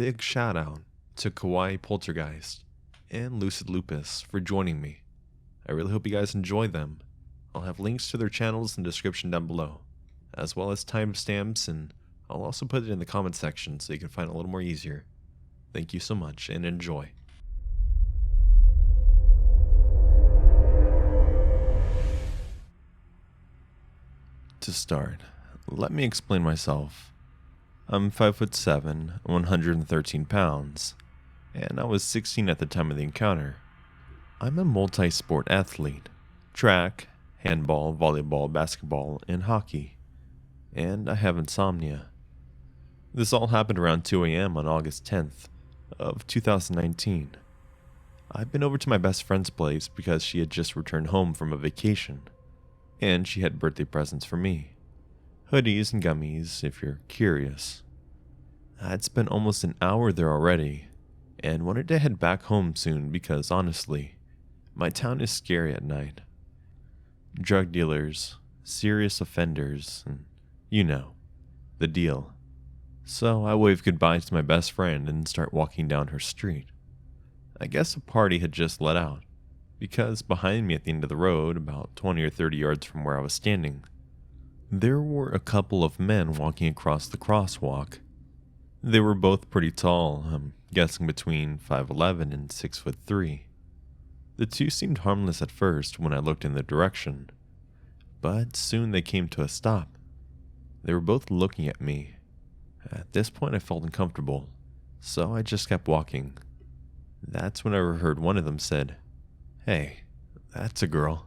big shout out to Kawaii Poltergeist and Lucid Lupus for joining me. I really hope you guys enjoy them. I'll have links to their channels in the description down below, as well as timestamps, and I'll also put it in the comment section so you can find it a little more easier. Thank you so much and enjoy. To start, let me explain myself. I'm 5'7", 113 pounds, and I was 16 at the time of the encounter. I'm a multi-sport athlete: track, handball, volleyball, basketball, and hockey. And I have insomnia. This all happened around 2 a.m. on August 10th of 2019. I'd been over to my best friend's place because she had just returned home from a vacation, and she had birthday presents for me. Hoodies and gummies, if you're curious. I'd spent almost an hour there already, and wanted to head back home soon because, honestly, my town is scary at night. Drug dealers, serious offenders, and you know, the deal. So I waved goodbye to my best friend and start walking down her street. I guess a party had just let out, because behind me at the end of the road, about 20 or 30 yards from where I was standing, there were a couple of men walking across the crosswalk. They were both pretty tall, I'm guessing between 5'11" and 6'3". The two seemed harmless at first when I looked in their direction, but soon they came to a stop. They were both looking at me. At this point I felt uncomfortable, so I just kept walking. That's when I overheard one of them said, "Hey, that's a girl."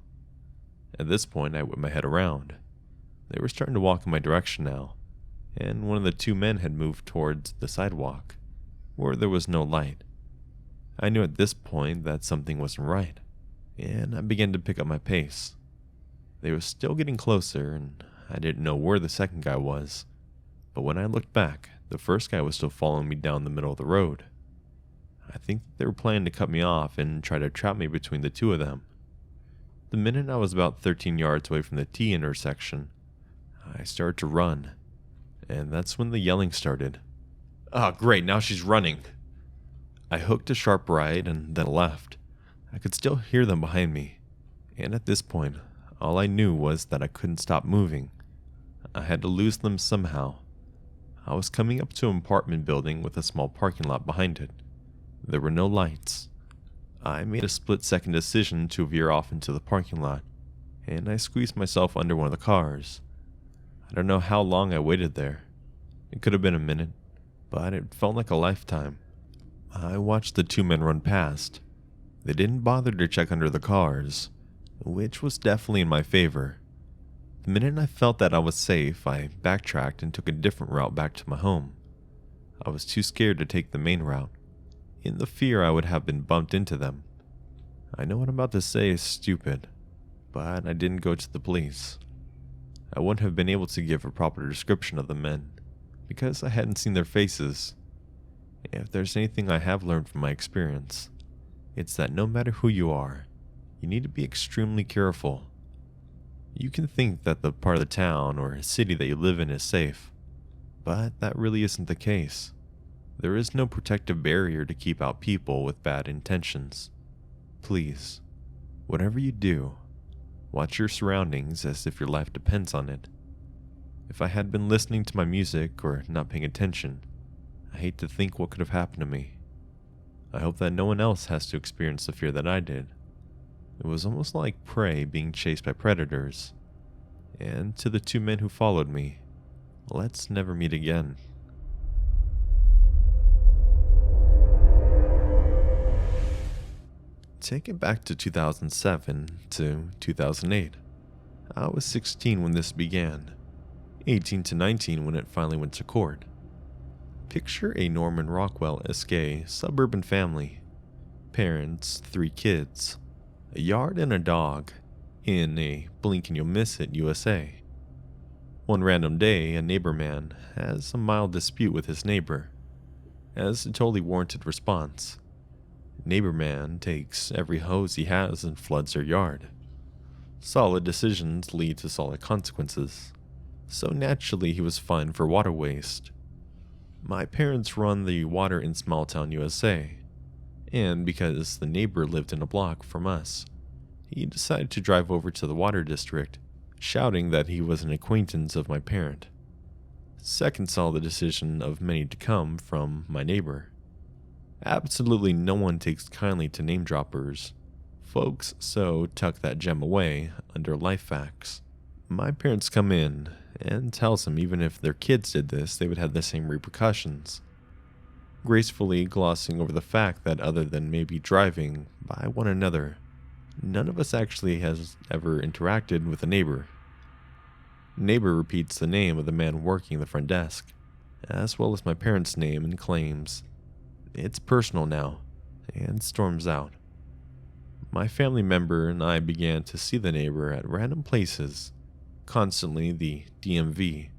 At this point, I whipped my head around. They were starting to walk in my direction now, and one of the two men had moved towards the sidewalk, where there was no light. I knew at this point that something wasn't right, and I began to pick up my pace. They were still getting closer, and I didn't know where the second guy was, but when I looked back, the first guy was still following me down the middle of the road. I think they were planning to cut me off and try to trap me between the two of them. The minute I was about 13 yards away from the T intersection, I started to run, and that's when the yelling started. "Ah, great, now she's running." I hooked a sharp right and then a left. I could still hear them behind me, and at this point, all I knew was that I couldn't stop moving. I had to lose them somehow. I was coming up to an apartment building with a small parking lot behind it. There were no lights. I made a split-second decision to veer off into the parking lot, and I squeezed myself under one of the cars. I don't know how long I waited there. It could have been a minute, but it felt like a lifetime. I watched the two men run past. They didn't bother to check under the cars, which was definitely in my favor. The minute I felt that I was safe, I backtracked and took a different route back to my home. I was too scared to take the main route, in the fear I would have been bumped into them. I know what I'm about to say is stupid, but I didn't go to the police. I wouldn't have been able to give a proper description of the men, because I hadn't seen their faces. If there's anything I have learned from my experience, it's that no matter who you are, you need to be extremely careful. You can think that the part of the town or city that you live in is safe, but that really isn't the case. There is no protective barrier to keep out people with bad intentions. Please, whatever you do, watch your surroundings as if your life depends on it. If I had been listening to my music or not paying attention, I hate to think what could have happened to me. I hope that no one else has to experience the fear that I did. It was almost like prey being chased by predators. And to the two men who followed me, let's never meet again. Take it back to 2007 to 2008. I was 16 when this began, 18 to 19 when it finally went to court. Picture a Norman Rockwell-esque suburban family. Parents, 3 kids, a yard and a dog, in a blink and you'll miss it USA. One random day, a neighbor man has a mild dispute with his neighbor. As a totally warranted response, neighbor man takes every hose he has and floods their yard. Solid decisions lead to solid consequences, so naturally he was fined for water waste. My parents run the water in small town USA, and because the neighbor lived in a block from us, he decided to drive over to the water district, shouting that he was an acquaintance of my parent. Second saw the decision of many to come from my neighbor. Absolutely no one takes kindly to name droppers, folks, so tuck that gem away under life facts. My parents come in and tells him even if their kids did this, they would have the same repercussions, gracefully glossing over the fact that other than maybe driving by one another, none of us actually has ever interacted with a neighbor. Neighbor repeats the name of the man working the front desk, as well as my parents' name, and claims it's personal now, and storms out. My family member and I began to see the neighbor at random places, constantly the DMV,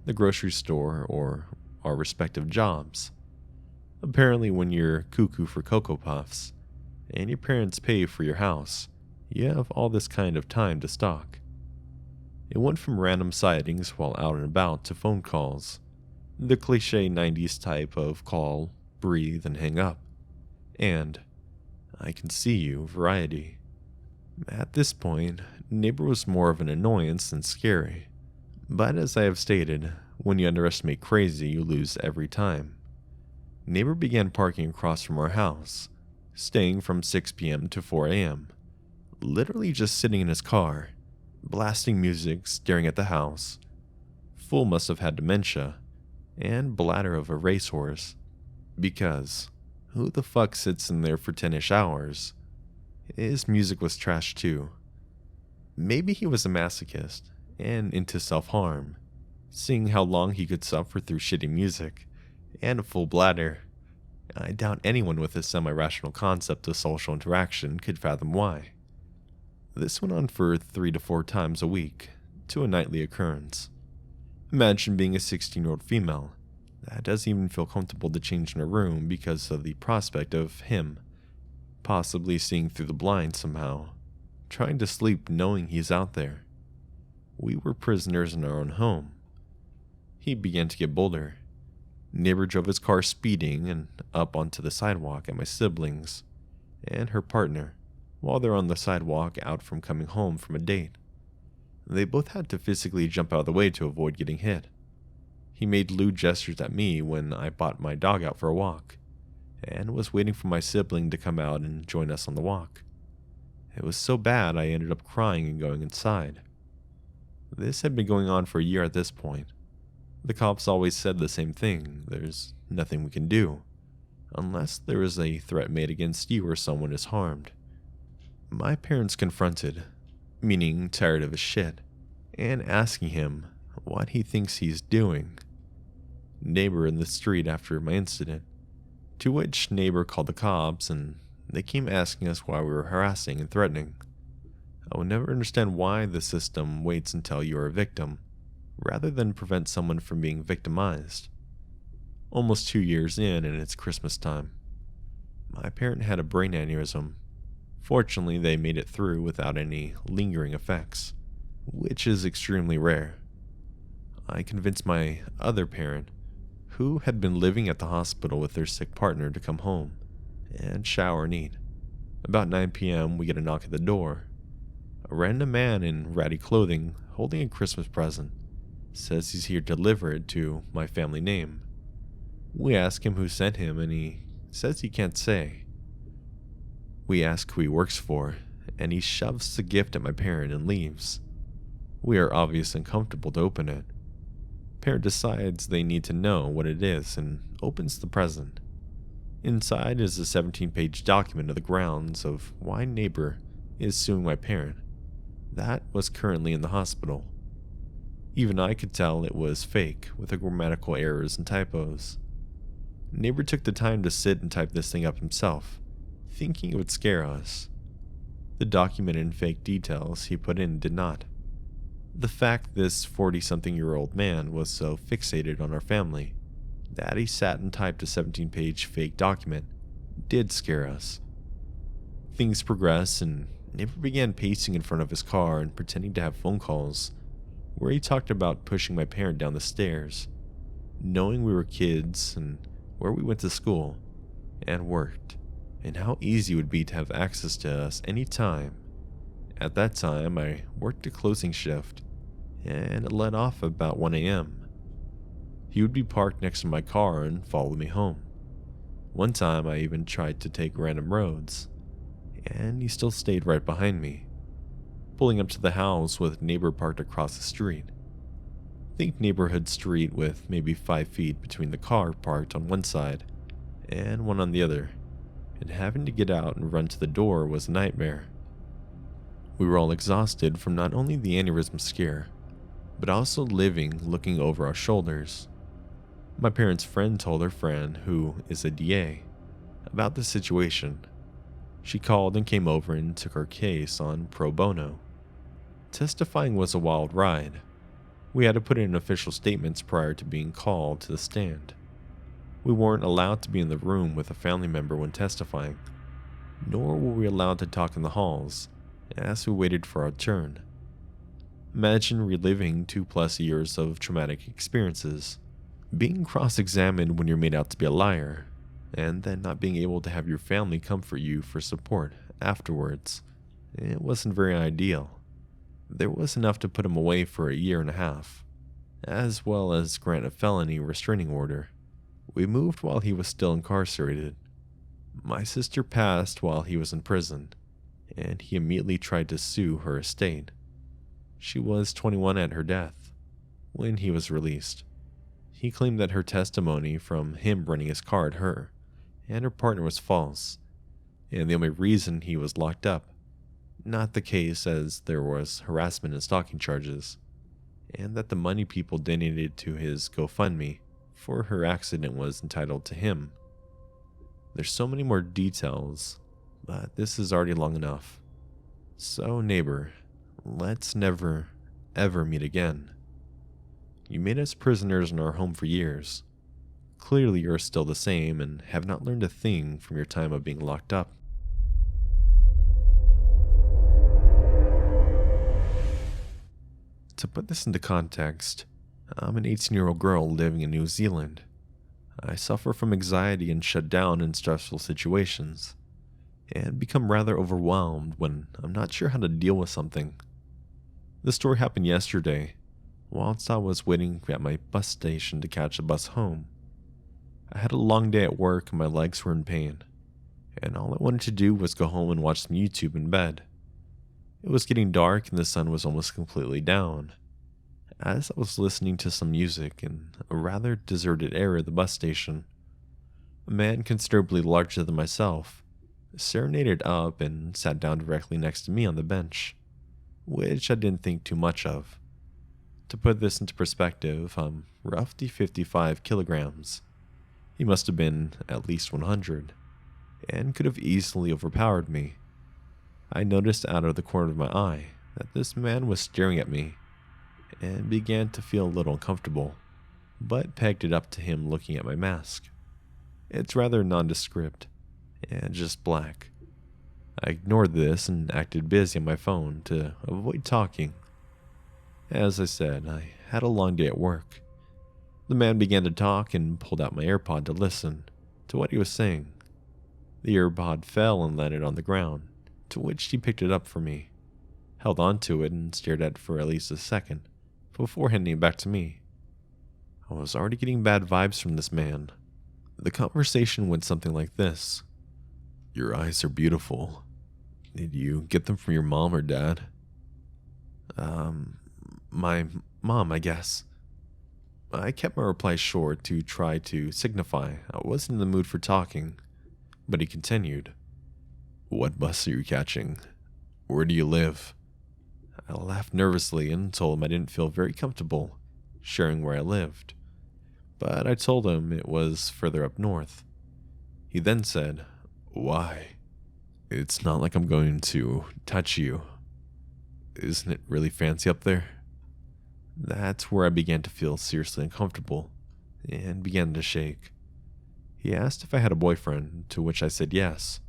the grocery store, or our respective jobs. Apparently when you're cuckoo for Cocoa Puffs, and your parents pay for your house, you have all this kind of time to stalk. It went from random sightings while out and about to phone calls, the cliche 90s type of call, breathe, and hang up, and I can see you variety. At this point, neighbor was more of an annoyance than scary, but as I have stated, when you underestimate crazy, you lose every time. Neighbor began parking across from our house, staying from 6 p.m. to 4 a.m., literally just sitting in his car, blasting music, staring at the house. Fool must have had dementia, and bladder of a racehorse, because who the fuck sits in there for 10-ish hours? His music was trash too. Maybe he was a masochist, and into self-harm, seeing how long he could suffer through shitty music, and a full bladder. I doubt anyone with a semi-rational concept of social interaction could fathom why. This went on for 3 to 4 times a week, to a nightly occurrence. Imagine being a 16-year-old female that doesn't even feel comfortable to change in her room because of the prospect of him possibly seeing through the blinds somehow, trying to sleep knowing he's out there. We were prisoners in our own home. He began to get bolder. Neighbor drove his car speeding and up onto the sidewalk at my siblings and her partner while they're on the sidewalk out from coming home from a date. They both had to physically jump out of the way to avoid getting hit. He made lewd gestures at me when I brought my dog out for a walk, and was waiting for my sibling to come out and join us on the walk. It was so bad I ended up crying and going inside. This had been going on for a year at this point. The cops always said the same thing: there's nothing we can do, unless there is a threat made against you or someone is harmed. My parents confronted, meaning tired of his shit, and asking him what he thinks he's doing. Neighbor in the street after my incident, to which neighbor called the cops and they came asking us why we were harassing and threatening. I will never understand why the system waits until you are a victim, rather than prevent someone from being victimized. Almost 2 years in and it's Christmas time. My parent had a brain aneurysm. Fortunately, they made it through without any lingering effects, which is extremely rare. I convinced my other parent, who had been living at the hospital with their sick partner, to come home and shower and eat. About 9 p.m., we get a knock at the door. A random man in ratty clothing, holding a Christmas present, says he's here to deliver it to my family name. We ask him who sent him, and he says he can't say. We ask who he works for, and he shoves the gift at my parent and leaves. We are obviously uncomfortable to open it. Parent decides they need to know what it is and opens the present. Inside is a 17-page document of the grounds of why neighbor is suing my parent. That was currently in the hospital. Even I could tell it was fake, with the grammatical errors and typos. Neighbor took the time to sit and type this thing up himself, thinking it would scare us. The document and fake details he put in did not. The fact this 40-something-year-old man was so fixated on our family that he sat and typed a 17-page fake document did scare us. Things progressed, and neighbor began pacing in front of his car and pretending to have phone calls, where he talked about pushing my parent down the stairs, knowing we were kids and where we went to school and worked, and how easy it would be to have access to us anytime. At that time, I worked a closing shift, and it let off about 1 a.m. He would be parked next to my car and follow me home. One time, I even tried to take random roads, and he still stayed right behind me, pulling up to the house with neighbor parked across the street. Think neighborhood street with maybe 5 feet between the car parked on one side and one on the other, and having to get out and run to the door was a nightmare. We were all exhausted from not only the aneurysm scare, but also living looking over our shoulders. My parents' friend told her friend, who is a DA, about the situation. She called and came over and took our case on pro bono. Testifying was a wild ride. We had to put in official statements prior to being called to the stand. We weren't allowed to be in the room with a family member when testifying, nor were we allowed to talk in the halls as we waited for our turn. Imagine reliving 2+ years of traumatic experiences, being cross-examined when you're made out to be a liar, and then not being able to have your family comfort you for support afterwards. It wasn't very ideal. There was enough to put him away for a 1.5 years, as well as grant a felony restraining order. We moved while he was still incarcerated. My sister passed while he was in prison, and he immediately tried to sue her estate. She was 21 at her death when he was released. He claimed that her testimony from him running his car at her and her partner was false, and the only reason he was locked up. Not the case, as there was harassment and stalking charges, and that the money people donated to his GoFundMe for her accident was entitled to him. There's so many more details, but this is already long enough. So neighbor, let's never, ever meet again. You made us prisoners in our home for years. Clearly you're still the same and have not learned a thing from your time of being locked up. To put this into context, I'm an 18-year-old girl living in New Zealand. I suffer from anxiety and shut down in stressful situations, and become rather overwhelmed when I'm not sure how to deal with something. This story happened yesterday, whilst I was waiting at my bus station to catch a bus home. I had a long day at work and my legs were in pain, and all I wanted to do was go home and watch some YouTube in bed. It was getting dark and the sun was almost completely down. As I was listening to some music in a rather deserted area of the bus station, a man considerably larger than myself serenaded up and sat down directly next to me on the bench, which I didn't think too much of. To put this into perspective, I'm roughly 55 kilograms. He must have been at least 100, and could have easily overpowered me. I noticed out of the corner of my eye that this man was staring at me, and began to feel a little uncomfortable, but pegged it up to him looking at my mask. It's rather nondescript, and just black. I ignored this and acted busy on my phone to avoid talking. As I said, I had a long day at work. The man began to talk and pulled out my AirPod to listen to what he was saying. The AirPod fell and landed on the ground, to which he picked it up for me, held onto it and stared at it for at least a second before handing it back to me. I was already getting bad vibes from this man. The conversation went something like this. "Your eyes are beautiful. Did you get them from your mom or dad?" My mom, I guess. I kept my reply short to try to signify I wasn't in the mood for talking, but he continued. "What bus are you catching? Where do you live?" I laughed nervously and told him I didn't feel very comfortable sharing where I lived, but I told him it was further up north. He then said, "Why? It's not like I'm going to touch you. Isn't it really fancy up there?" That's where I began to feel seriously uncomfortable and began to shake. He asked if I had a boyfriend, to which I said yes,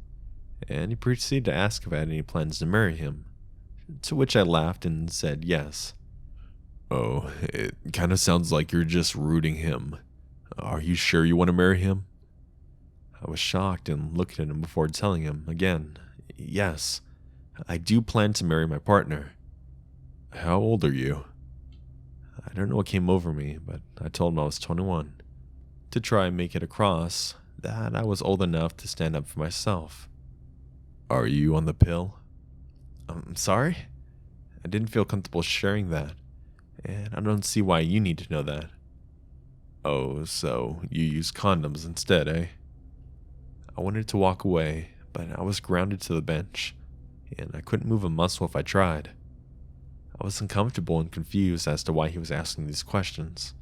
and he proceeded to ask if I had any plans to marry him, to which I laughed and said yes. "Oh, it kind of sounds like you're just rooting him. Are you sure you want to marry him? I was shocked and looked at him before telling him again, yes, I do plan to marry my partner. How old are you? I don't know what came over me, but I told him I was 21. To try and make it across that I was old enough to stand up for myself. Are you on the pill? I'm sorry? I didn't feel comfortable sharing that, and I don't see why you need to know that. Oh, so you use condoms instead, eh? I wanted to walk away, but I was grounded to the bench, and I couldn't move a muscle if I tried. I was uncomfortable and confused as to why he was asking these questions.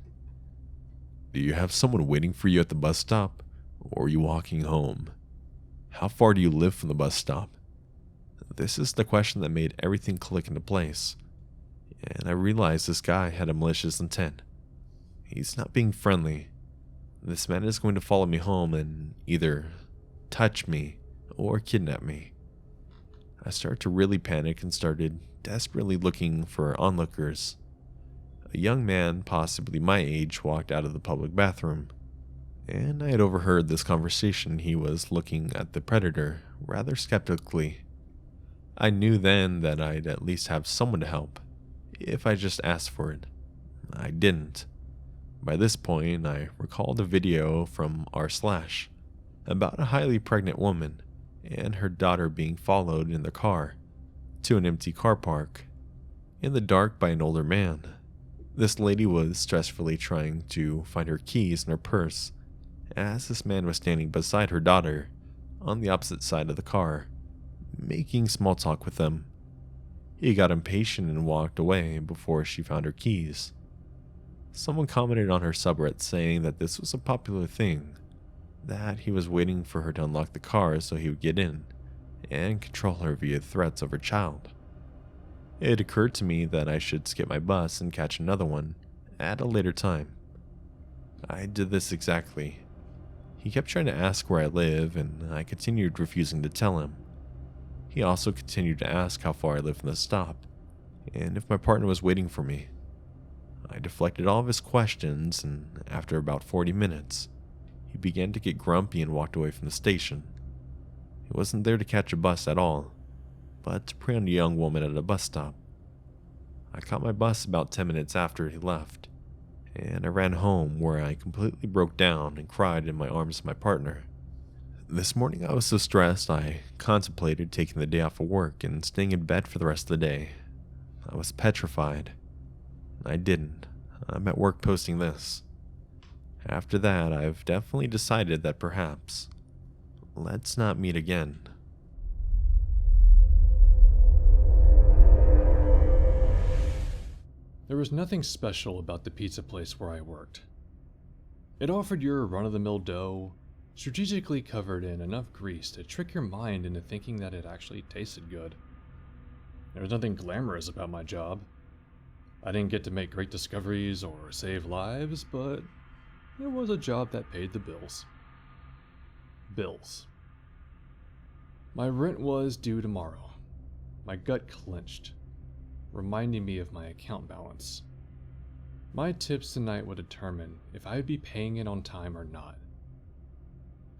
Do you have someone waiting for you at the bus stop, or are you walking home? How far do you live from the bus stop? This is the question that made everything click into place, and I realized this guy had a malicious intent. He's not being friendly. This man is going to follow me home and either touch me or kidnap me. I started to really panic and started desperately looking for onlookers. A young man, possibly my age, walked out of the public bathroom, and I had overheard this conversation. He was looking at the predator rather skeptically. I knew then that I'd at least have someone to help, if I just asked for it. I didn't. By this point, I recalled a video from r/ about a highly pregnant woman and her daughter being followed in the car to an empty car park in the dark by an older man. This lady was stressfully trying to find her keys in her purse as this man was standing beside her daughter on the opposite side of the car, making small talk with them. He got impatient and walked away before she found her keys. Someone commented on her subreddit saying that this was a popular thing, that he was waiting for her to unlock the car so he would get in and control her via threats of her child. It occurred to me that I should skip my bus and catch another one at a later time. I did this exactly. He kept trying to ask where I live, and I continued refusing to tell him. He also continued to ask how far I lived from the stop, and if my partner was waiting for me. I deflected all of his questions, and after about 40 minutes, he began to get grumpy and walked away from the station. He wasn't there to catch a bus at all, but to prey on a young woman at a bus stop. I caught my bus about 10 minutes after he left, and I ran home where I completely broke down and cried in my arms of my partner. This morning I was so stressed I contemplated taking the day off of work and staying in bed for the rest of the day. I was petrified. I didn't. I'm at work posting this. After that, I've definitely decided that perhaps let's not meet again. There was nothing special about the pizza place where I worked. It offered your run-of-the-mill dough, strategically covered in enough grease to trick your mind into thinking that it actually tasted good. There was nothing glamorous about my job. I didn't get to make great discoveries or save lives, but it was a job that paid the bills. Bills. My rent was due tomorrow. My gut clenched, reminding me of my account balance. My tips tonight would determine if I would be paying it on time or not.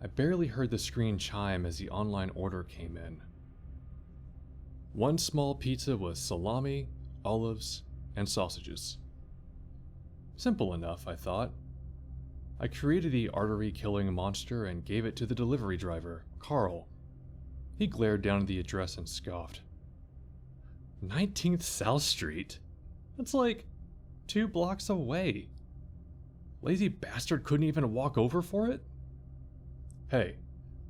I barely heard the screen chime as the online order came in. One small pizza with salami, olives, and sausages. Simple enough, I thought. I created the artery-killing monster and gave it to the delivery driver, Carl. He glared down at the address and scoffed. 19th South Street? That's like 2 blocks away. Lazy bastard couldn't even walk over for it? Hey,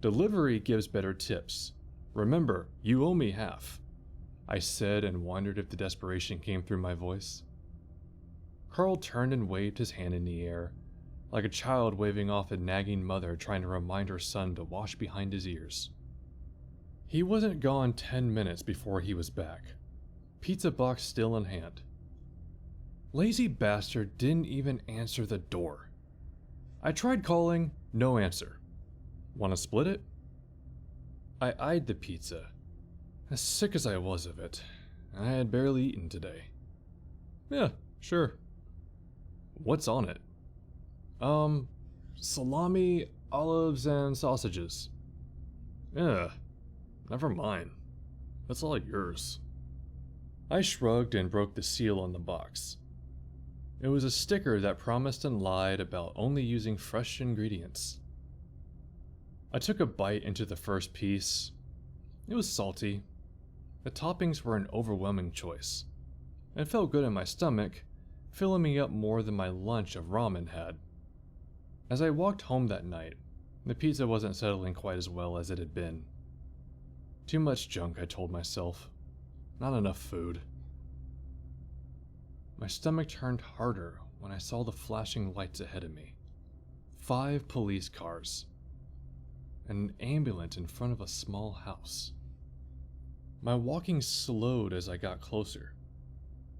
delivery gives better tips. Remember, you owe me half. I said and wondered if the desperation came through my voice. Carl turned and waved his hand in the air, like a child waving off a nagging mother trying to remind her son to wash behind his ears. He wasn't gone 10 minutes before he was back, pizza box still in hand. Lazy bastard didn't even answer the door. I tried calling, no answer. Want to split it? I eyed the pizza. As sick as I was of it, I had barely eaten today. Yeah, sure. What's on it? salami, olives, and sausages. Yeah, never mind. That's all yours. I shrugged and broke the seal on the box. It was a sticker that promised and lied about only using fresh ingredients. I took a bite into the first piece. It was salty. The toppings were an overwhelming choice. It felt good in my stomach, filling me up more than my lunch of ramen had. As I walked home that night, the pizza wasn't settling quite as well as it had been. Too much junk, I told myself. Not enough food. My stomach turned harder when I saw the flashing lights ahead of me. 5 police cars. And an ambulance in front of a small house. My walking slowed as I got closer.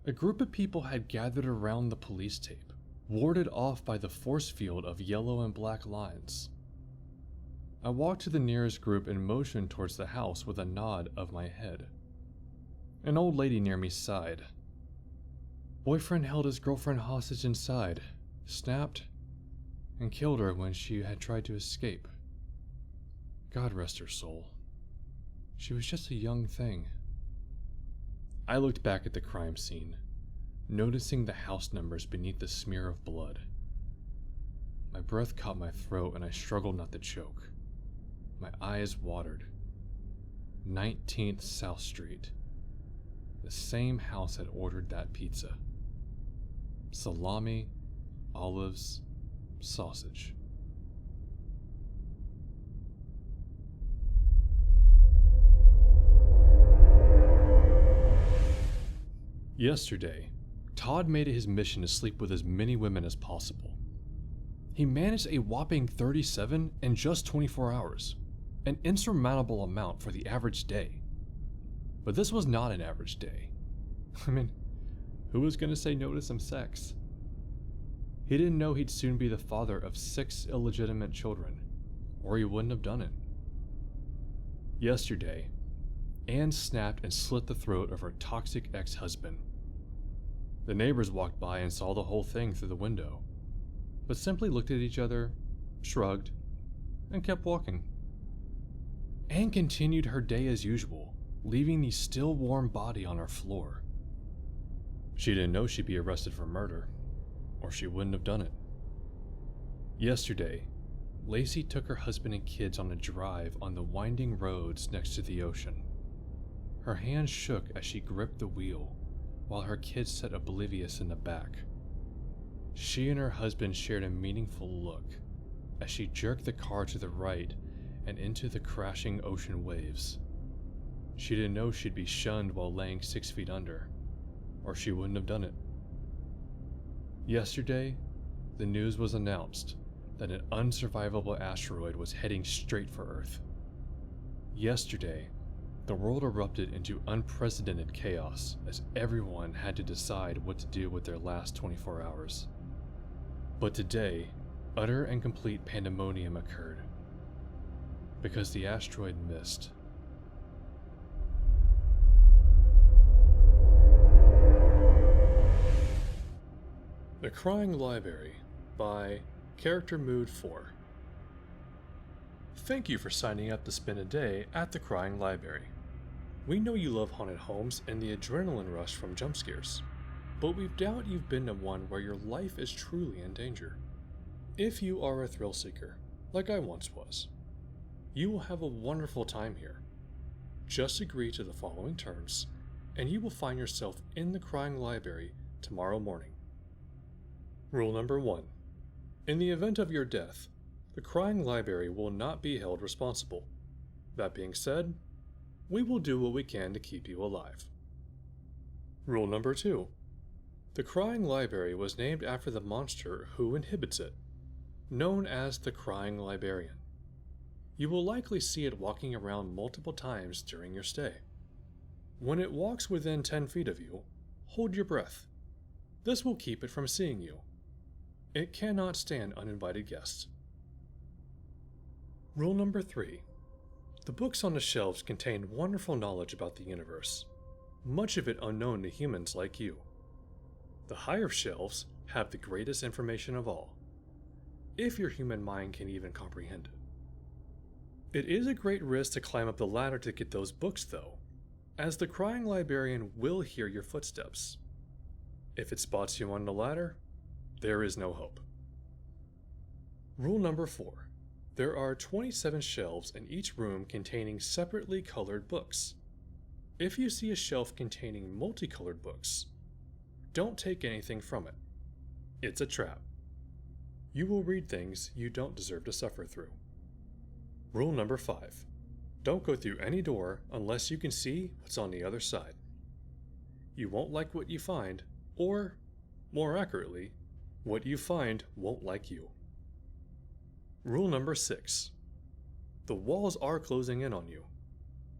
A group of people had gathered around the police tape, warded off by the force field of yellow and black lines. I walked to the nearest group and motioned towards the house with a nod of my head. An old lady near me sighed. Boyfriend held his girlfriend hostage inside, snapped, and killed her when she had tried to escape. God rest her soul. She was just a young thing. I looked back at the crime scene, noticing the house numbers beneath the smear of blood. My breath caught my throat and I struggled not to choke. My eyes watered. 19th South Street. The same house had ordered that pizza. Salami, olives, sausage. Yesterday, Todd made it his mission to sleep with as many women as possible. He managed a whopping 37 in just 24 hours, an insurmountable amount for the average day. But this was not an average day. I mean, who was going to say no to some sex? He didn't know he'd soon be the father of 6 illegitimate children, or he wouldn't have done it. Yesterday, Anne snapped and slit the throat of her toxic ex-husband. The neighbors walked by and saw the whole thing through the window, but simply looked at each other, shrugged, and kept walking. Anne continued her day as usual, leaving the still warm body on our floor. She didn't know she'd be arrested for murder, or she wouldn't have done it. Yesterday, Lacey took her husband and kids on a drive on the winding roads next to the ocean. Her hands shook as she gripped the wheel, while her kids sat oblivious in the back. She and her husband shared a meaningful look as she jerked the car to the right and into the crashing ocean waves. She didn't know she'd be shunned while laying 6 feet under, or she wouldn't have done it. Yesterday, the news was announced that an unsurvivable asteroid was heading straight for Earth. Yesterday, the world erupted into unprecedented chaos as everyone had to decide what to do with their last 24 hours. But today, utter and complete pandemonium occurred. Because the asteroid missed. The Crying Library by Character Mood 4. Thank you for signing up to spend a day at the Crying Library. We know you love haunted homes and the adrenaline rush from jump scares, but we doubt you've been to one where your life is truly in danger. If you are a thrill seeker, like I once was, you will have a wonderful time here. Just agree to the following terms, and you will find yourself in the Crying Library tomorrow morning. Rule number 1. In the event of your death, the Crying Library will not be held responsible. That being said, we will do what we can to keep you alive. Rule number 2. The Crying Library was named after the monster who inhabits it, known as the Crying Librarian. You will likely see it walking around multiple times during your stay. When it walks within 10 feet of you, hold your breath. This will keep it from seeing you. It cannot stand uninvited guests. Rule number 3. The books on the shelves contain wonderful knowledge about the universe, much of it unknown to humans like you. The higher shelves have the greatest information of all. if your human mind can even comprehend it. It is a great risk to climb up the ladder to get those books though, as the crying librarian will hear your footsteps. If it spots you on the ladder, there is no hope. Rule number 4. There are 27 shelves in each room containing separately colored books. If you see a shelf containing multicolored books, don't take anything from it. It's a trap. You will read things you don't deserve to suffer through. Rule number 5. Don't go through any door unless you can see what's on the other side. You won't like what you find, or, more accurately, what you find won't like you. Rule number 6. The walls are closing in on you.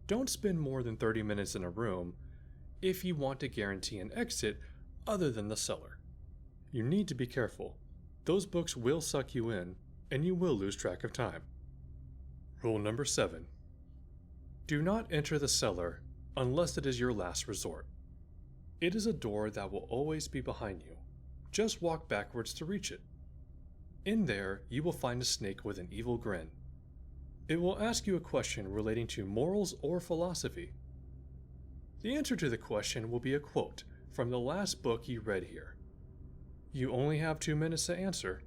Don't spend more than 30 minutes in a room if you want to guarantee an exit other than the cellar. You need to be careful. Those books will suck you in, and you will lose track of time. Rule number 7. Do not enter the cellar unless it is your last resort. It is a door that will always be behind you. Just walk backwards to reach it. In there, you will find a snake with an evil grin. It will ask you a question relating to morals or philosophy. The answer to the question will be a quote from the last book you read here. You only have 2 minutes to answer.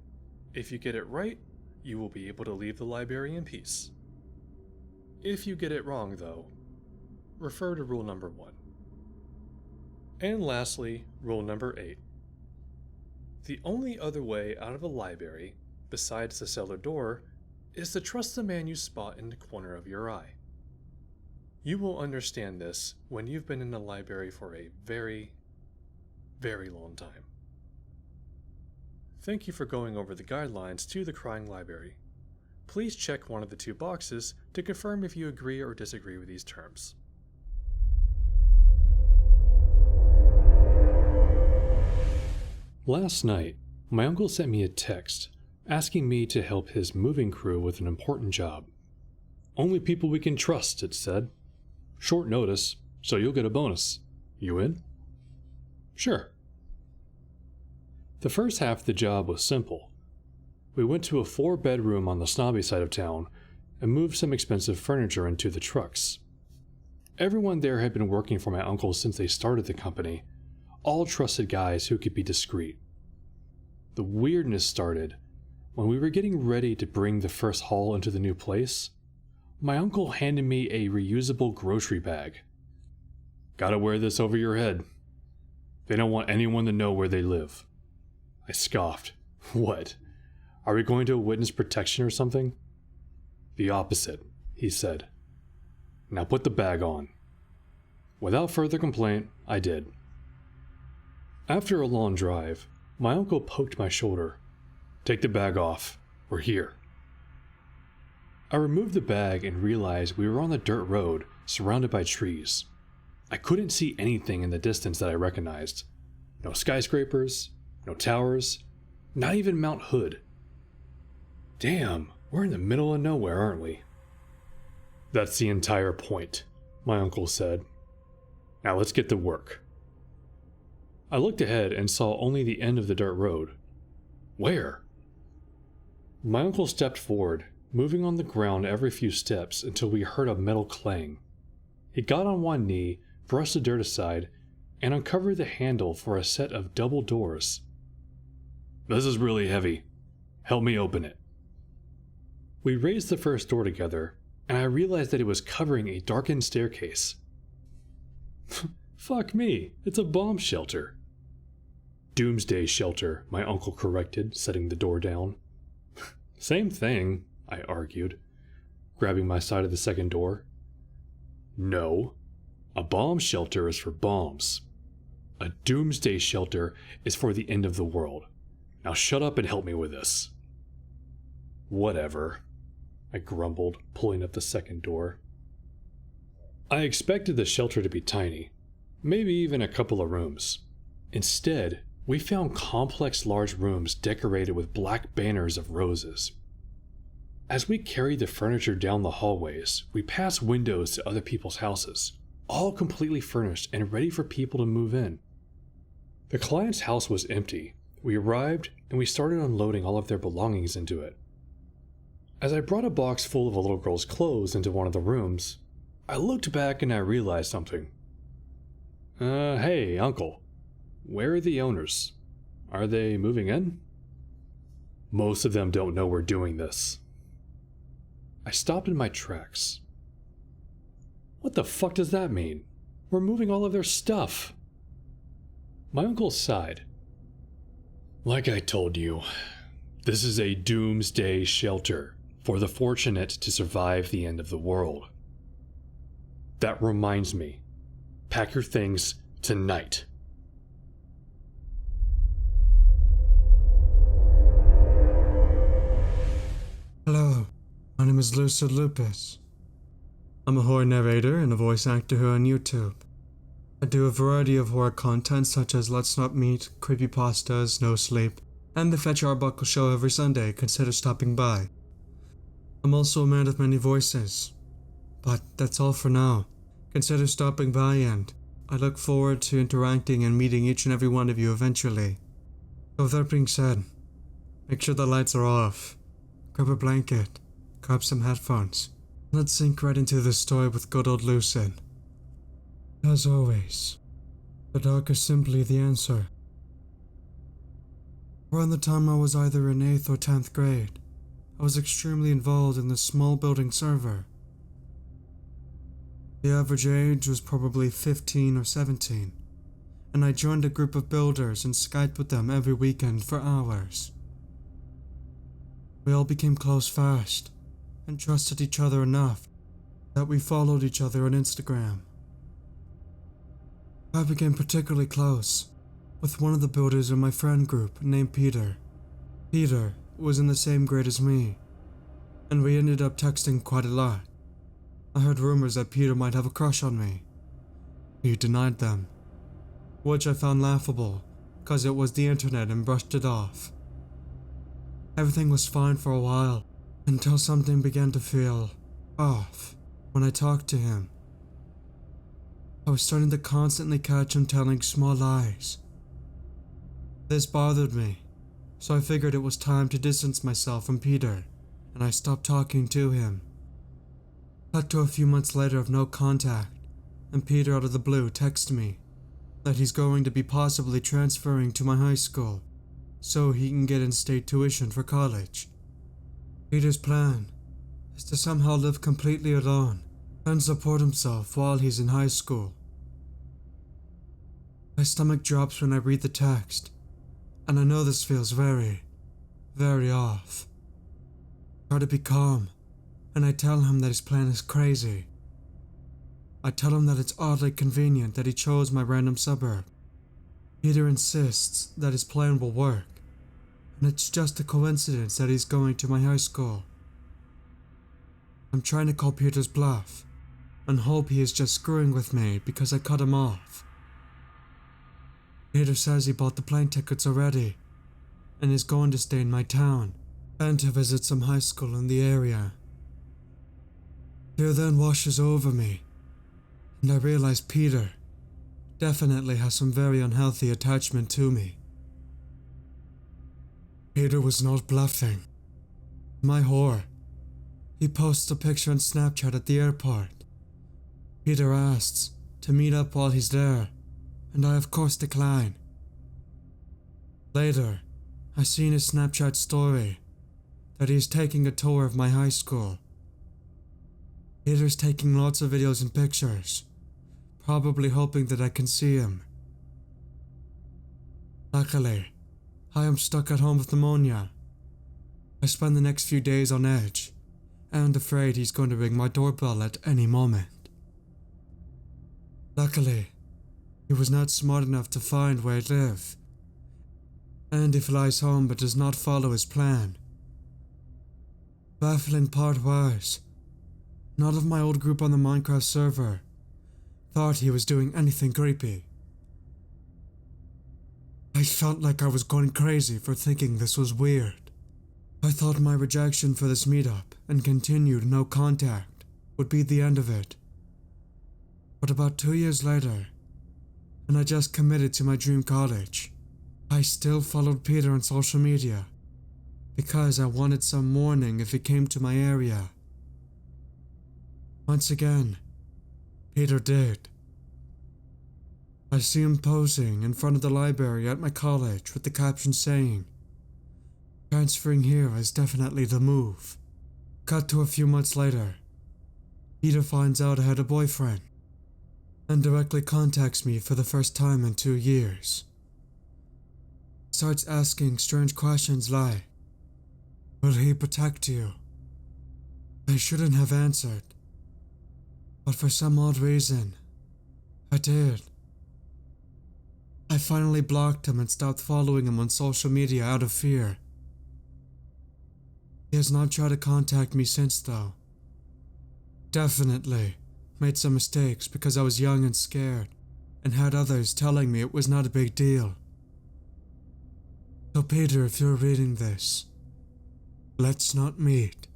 If you get it right, you will be able to leave the library in peace. If you get it wrong, though, refer to rule number 1. And lastly, rule number 8. The only other way out of a library, besides the cellar door, is to trust the man you spot in the corner of your eye. You will understand this when you've been in the library for a very, very long time. Thank you for going over the guidelines to the Crying Library. Please check one of the 2 boxes to confirm if you agree or disagree with these terms. Last night, my uncle sent me a text asking me to help his moving crew with an important job. Only people we can trust, it said. Short notice, so you'll get a bonus. You in? Sure. The first half of the job was simple. We went to a 4-bedroom on the snobby side of town and moved some expensive furniture into the trucks. Everyone there had been working for my uncle since they started the company, all trusted guys who could be discreet. The weirdness started when we were getting ready to bring the first haul into the new place. My uncle handed me a reusable grocery bag. Gotta wear this over your head. They don't want anyone to know where they live. I scoffed. What? Are we going to witness protection or something? The opposite, he said. Now put the bag on. Without further complaint, I did. After a long drive, my uncle poked my shoulder. Take the bag off. We're here. I removed the bag and realized we were on the dirt road, surrounded by trees. I couldn't see anything in the distance that I recognized. No skyscrapers, no towers, not even Mount Hood. Damn, we're in the middle of nowhere, aren't we? That's the entire point, my uncle said. Now let's get to work. I looked ahead and saw only the end of the dirt road. Where? My uncle stepped forward, moving on the ground every few steps until we heard a metal clang. He got on one knee, brushed the dirt aside, and uncovered the handle for a set of double doors. This is really heavy. Help me open it. We raised the first door together, and I realized that it was covering a darkened staircase. Fuck me, it's a bomb shelter. Doomsday shelter, my uncle corrected, setting the door down. Same thing, I argued, grabbing my side of the second door. No, a bomb shelter is for bombs. A doomsday shelter is for the end of the world. Now shut up and help me with this. Whatever, I grumbled, pulling up the second door. I expected the shelter to be tiny, maybe even a couple of rooms. Instead, we found complex large rooms decorated with black banners of roses. As we carried the furniture down the hallways, we passed windows to other people's houses, all completely furnished and ready for people to move in. The client's house was empty, We arrived, and we started unloading all of their belongings into it. As I brought a box full of a little girl's clothes into one of the rooms, I looked back and I realized something. Hey, uncle. Where are the owners? Are they moving in? Most of them don't know we're doing this. I stopped in my tracks. What the fuck does that mean? We're moving all of their stuff. My uncle sighed. Like I told you, this is a doomsday shelter for the fortunate to survive the end of the world. That reminds me, pack your things tonight. Hello, my name is Lucid Lupus. I'm a horror narrator and a voice actor here on YouTube. I do a variety of horror content such as Let's Not Meet, Creepypastas, No Sleep, and the Fetch Arbuckle show every Sunday. Consider stopping by. I'm also a man of many voices. But that's all for now. Consider stopping by and I look forward to interacting and meeting each and every one of you eventually. So with that being said, make sure the lights are off. Grab a blanket, grab some headphones. Let's sink right into the story with good old Lucid. As always, the dark is simply the answer. Around the time I was either in 8th or 10th grade, I was extremely involved in the small building server. The average age was probably 15 or 17, and I joined a group of builders and Skyped with them every weekend for hours. We all became close fast, and trusted each other enough that we followed each other on Instagram. I became particularly close with one of the builders in my friend group named Peter. Peter was in the same grade as me, and we ended up texting quite a lot. I heard rumors that Peter might have a crush on me. He denied them, which I found laughable because it was the internet and brushed it off. Everything was fine for a while until something began to feel off when I talked to him. I was starting to constantly catch him telling small lies. This bothered me, so I figured it was time to distance myself from Peter, and I stopped talking to him. Cut to a few months later of no contact, and Peter out of the blue texted me that he's going to be possibly transferring to my high school so he can get in-state tuition for college. Peter's plan is to somehow live completely alone and support himself while he's in high school. My stomach drops when I read the text, and I know this feels very, very off. I try to be calm, and I tell him that his plan is crazy. I tell him that it's oddly convenient that he chose my random suburb. Peter insists that his plan will work, and it's just a coincidence that he's going to my high school. I'm trying to call Peter's bluff, and hope he is just screwing with me because I cut him off. Peter says he bought the plane tickets already, and is going to stay in my town, and to visit some high school in the area. Fear then washes over me, and I realize Peter definitely has some very unhealthy attachment to me. Peter was not bluffing. My horror, he posts a picture on Snapchat at the airport. Peter asks to meet up while he's there, and I of course decline. Later, I see in his Snapchat story that he is taking a tour of my high school. Peter's taking lots of videos and pictures, probably hoping that I can see him. Luckily, I am stuck at home with pneumonia. I spend the next few days on edge, and afraid he's going to ring my doorbell at any moment. Luckily, he was not smart enough to find where I live, and he flies home but does not follow his plan. Baffling part was, none of my old group on the Minecraft server thought he was doing anything creepy. I felt like I was going crazy for thinking this was weird. I thought my rejection for this meetup and continued no contact would be the end of it. But about 2 years later, and I just committed to my dream college, I still followed Peter on social media because I wanted some warning if he came to my area. Once again, Peter did. I see him posing in front of the library at my college with the caption saying, "Transferring here is definitely the move." Cut to a few months later, Peter finds out I had a boyfriend and directly contacts me for the first time in 2 years. Starts asking strange questions like, "Will he protect you?" I shouldn't have answered, but for some odd reason, I did. I finally blocked him and stopped following him on social media out of fear. He has not tried to contact me since though. Definitely made some mistakes because I was young and scared and had others telling me it was not a big deal. So Peter, if you're reading this, let's not meet.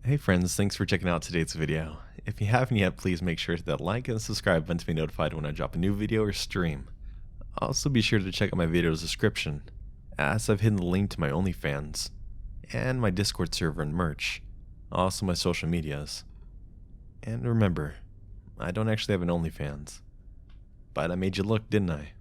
Hey friends, thanks for checking out today's video. If you haven't yet, please make sure to hit that like and subscribe button to be notified when I drop a new video or stream. Also be sure to check out my video's description, as I've hidden the link to my OnlyFans, and my Discord server and merch, also my social medias. And remember, I don't actually have an OnlyFans, but I made you look, didn't I?